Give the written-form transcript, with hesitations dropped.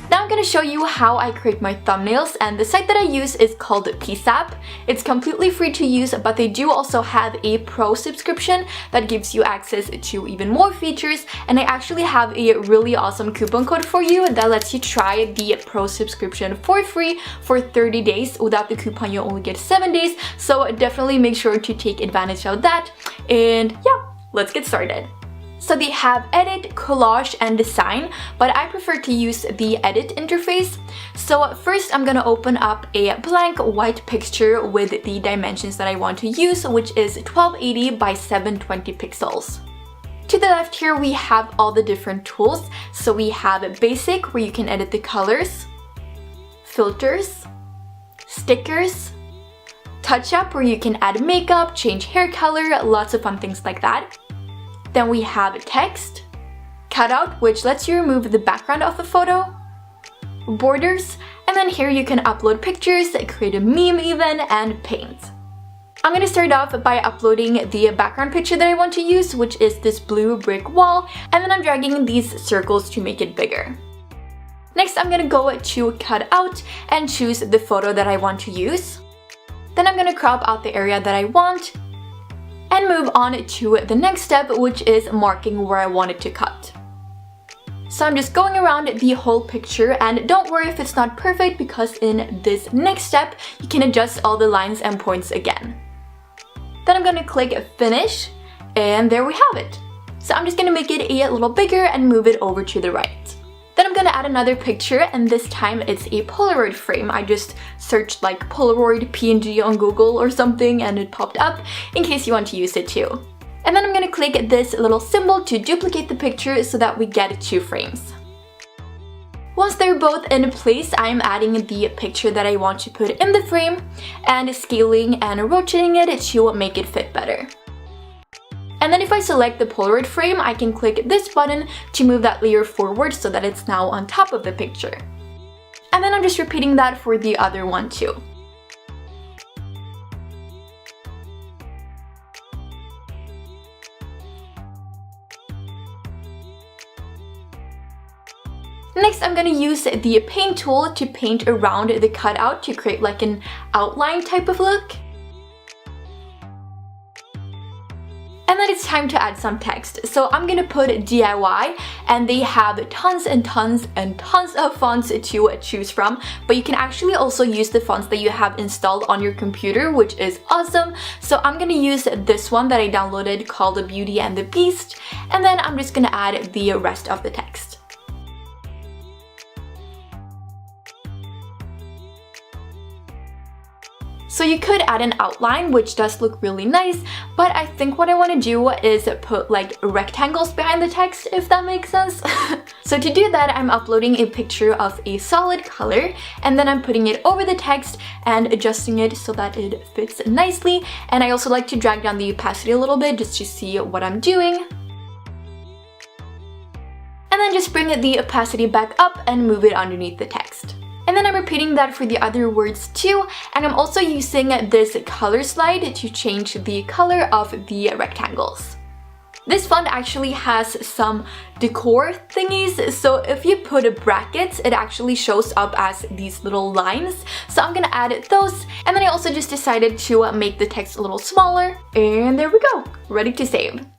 Now I'm going to show you how I create my thumbnails, and the site that I use is called piZap. It's completely free to use, but they do also have a pro subscription that gives you access to even more features, and I actually have a really awesome coupon code for you that lets you try the pro subscription for free for 30 days. Without the coupon, you only get 7 days, so definitely make sure to take advantage of that. And yeah, let's get started. So they have edit, collage, and design, but I prefer to use the edit interface. So first I'm gonna open up a blank white picture with the dimensions that I want to use, which is 1280 by 720 pixels. To the left here we have all the different tools. So we have basic, where you can edit the colors, filters, stickers, touch up, where you can add makeup, change hair color, lots of fun things like that. Then we have text, cutout, which lets you remove the background of a photo, borders, and then here you can upload pictures, create a meme even, and paint. I'm gonna start off by uploading the background picture that I want to use, which is this blue brick wall, and then I'm dragging these circles to make it bigger. Next, I'm gonna go to cutout and choose the photo that I want to use. Then I'm gonna crop out the area that I want, and move on to the next step, which is marking where I want it to cut. So I'm just going around the whole picture, and don't worry if it's not perfect, because in this next step you can adjust all the lines and points again. Then I'm gonna click finish, and there we have it. So I'm just gonna make it a little bigger and move it over to the right. Then I'm gonna add another picture, and this time it's a Polaroid frame. I just searched like Polaroid PNG on Google or something and it popped up, in case you want to use it too. And then I'm gonna click this little symbol to duplicate the picture so that we get 2 frames. Once they're both in place, I'm adding the picture that I want to put in the frame and scaling and rotating it to make it fit better. And then if I select the Polaroid frame, I can click this button to move that layer forward so that it's now on top of the picture. And then I'm just repeating that for the other one too. Next, I'm gonna use the paint tool to paint around the cutout to create like an outline type of look. And then it's time to add some text. So I'm gonna put DIY, and they have tons and tons and tons of fonts to choose from, but you can actually also use the fonts that you have installed on your computer, which is awesome. So I'm gonna use this one that I downloaded called Beauty and the Beast, and then I'm just gonna add the rest of the text. So you could add an outline, which does look really nice, but I think what I want to do is put like rectangles behind the text, if that makes sense. So to do that, I'm uploading a picture of a solid color, and then I'm putting it over the text and adjusting it so that it fits nicely. And I also like to drag down the opacity a little bit just to see what I'm doing. And then just bring the opacity back up and move it underneath the text. And then I'm repeating that for the other words too, and I'm also using this color slide to change the color of the rectangles. This font actually has some decor thingies, so if you put brackets, it actually shows up as these little lines. So I'm gonna add those, and then I also just decided to make the text a little smaller, and there we go, ready to save.